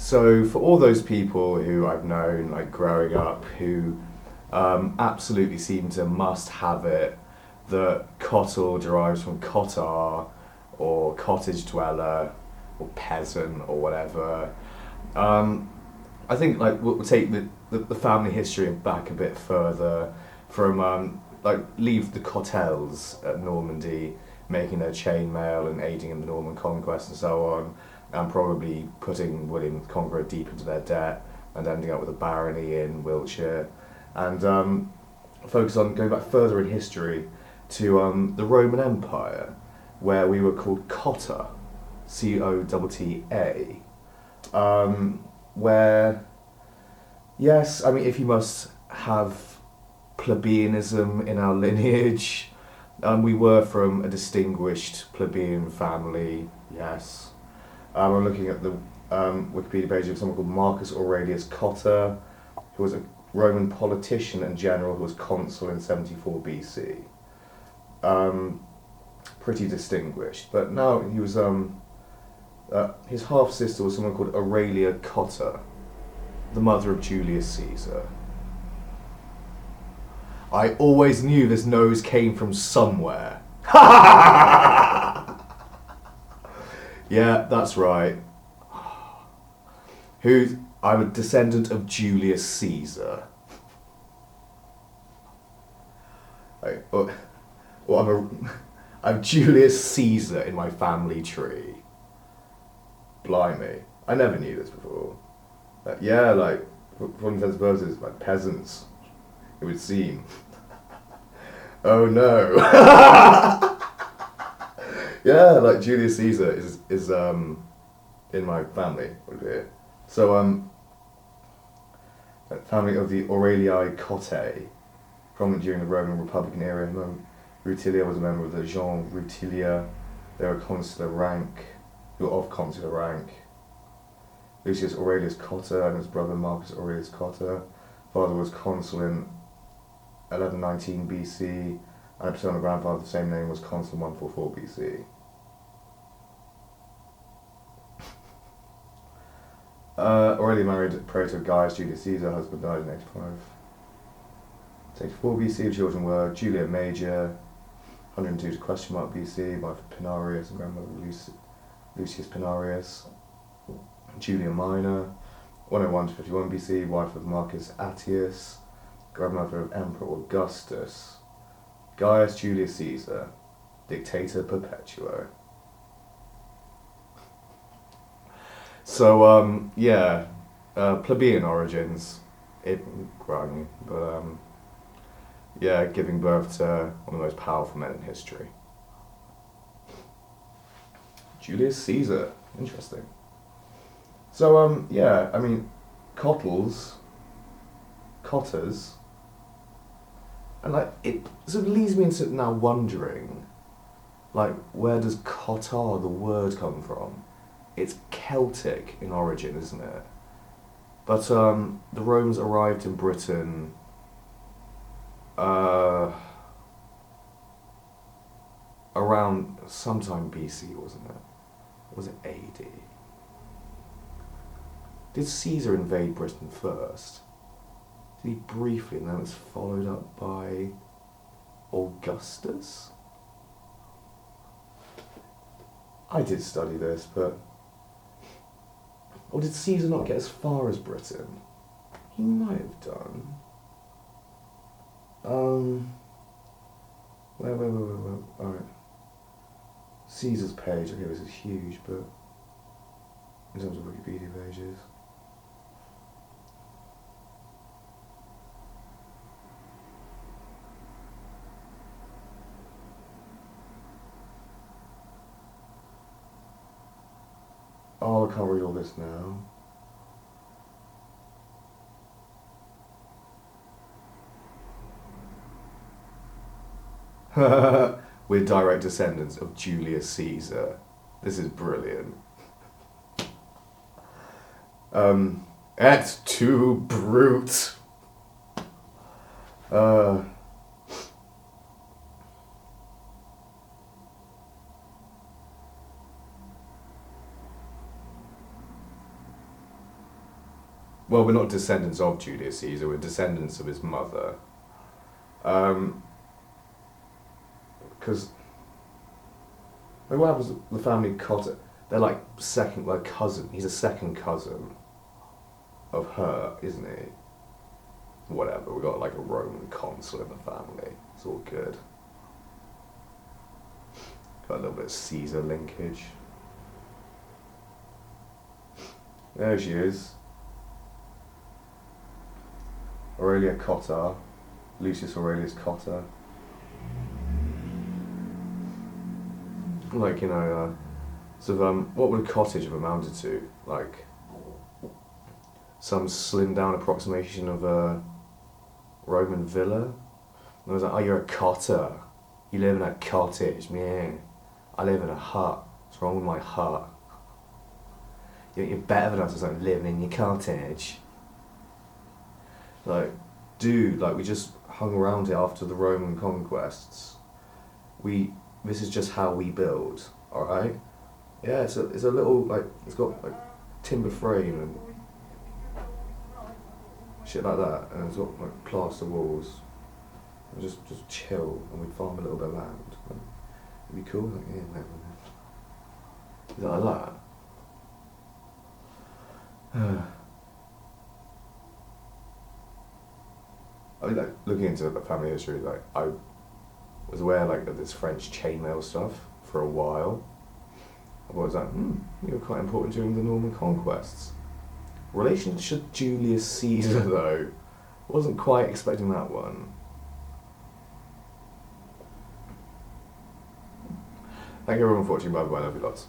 So for all those people who I've known, like growing up, who absolutely seem to must have it, that Cottle derives from Cottar, or cottage dweller, or peasant, or whatever. Um, I think like we'll take the family history back a bit further from like leave the Cottels at Normandy making their chainmail and aiding in the Norman conquest and so on, and probably putting William the Conqueror deep into their debt and ending up with a barony in Wiltshire, and focus on going back further in history to the Roman Empire, where we were called Cotta, Cotta, where, yes, I mean, if you must have plebeianism in our lineage, we were from a distinguished plebeian family, yes. I'm looking at the Wikipedia page of someone called Marcus Aurelius Cotta, who was a Roman politician and general who was consul in 74 BC. Pretty distinguished, but now he was his half sister was someone called Aurelia Cotta, the mother of Julius Caesar. I always knew this nose came from somewhere. Yeah, that's right. I'm a descendant of Julius Caesar. I'm Julius Caesar in my family tree. Blimey, I never knew this before. Yeah, like, for intents and purposes, like peasants, it would seem. Oh no. Yeah, like Julius Caesar is in my family over here. So family of the Aurelii Cottae, prominent during the Roman Republican era. Rutilia was a member of the Gens Rutilia. They were consular rank. They were of consular rank. Lucius Aurelius Cotta and his brother Marcus Aurelius Cotta. Father was consul in 1119 BC, and a paternal grandfather of the same name was consul in 144 BC. Aurelia married Praetor Gaius Julius Caesar, husband died in 85. 84 BC, children were Julia Major, 102 to question mark BC, wife of Pinarius and grandmother of Lucius Pinarius. Julia Minor, 101 to 51 BC, wife of Marcus Attius, grandmother of Emperor Augustus. Gaius Julius Caesar, dictator perpetuo. So, plebeian origins, grimy, but giving birth to one of the most powerful men in history. Julius Caesar, interesting. So, I mean, Cottas, and like, it sort of leads me into now wondering, like, where does Cotta, the word, come from? It's Celtic in origin, isn't it? But the Romans arrived in Britain around sometime BC, wasn't it? Or was it AD? Did Caesar invade Britain first? Did he briefly, and then it was followed up by Augustus? I did study this, but... Or did Caesar not get as far as Britain? He might have done. Where? Alright. Caesar's page, okay, this is huge, but... in terms of Wikipedia pages... Oh, I can't read all this now. We're direct descendants of Julius Caesar. This is brilliant. Et tu, brute. Well, we're not descendants of Julius Caesar, we're descendants of his mother. Because what happens to the family Cotta? They're like second, like cousin. He's a second cousin of her, isn't he? Whatever, we got like a Roman consul in the family. It's all good. Got a little bit of Caesar linkage. There she is. Aurelia Cotta. Lucius Aurelius Cotta. Like, you know, what would a cottage have amounted to? Like, some slimmed down approximation of a Roman villa? And I was like, oh, you're a cotta. You live in a cottage, man. I live in a hut. What's wrong with my hut? You're better than us as like living in your cottage. Like, dude, like we just hung around it after the Roman conquests. This is just how we build, alright? Yeah, it's a little, like, it's got like timber frame and shit like that, and it's got like plaster walls. And just chill, and we'd farm a little bit of land. Like, it'd be cool, like, yeah, man. Is that like that? I mean, like, looking into the family history, like, I was aware, like, of this French chainmail stuff for a while. I was like, you were quite important during the Norman conquests. Relationship to Julius Caesar, though, wasn't quite expecting that one. Thank you everyone for watching, bye bye, love you lots.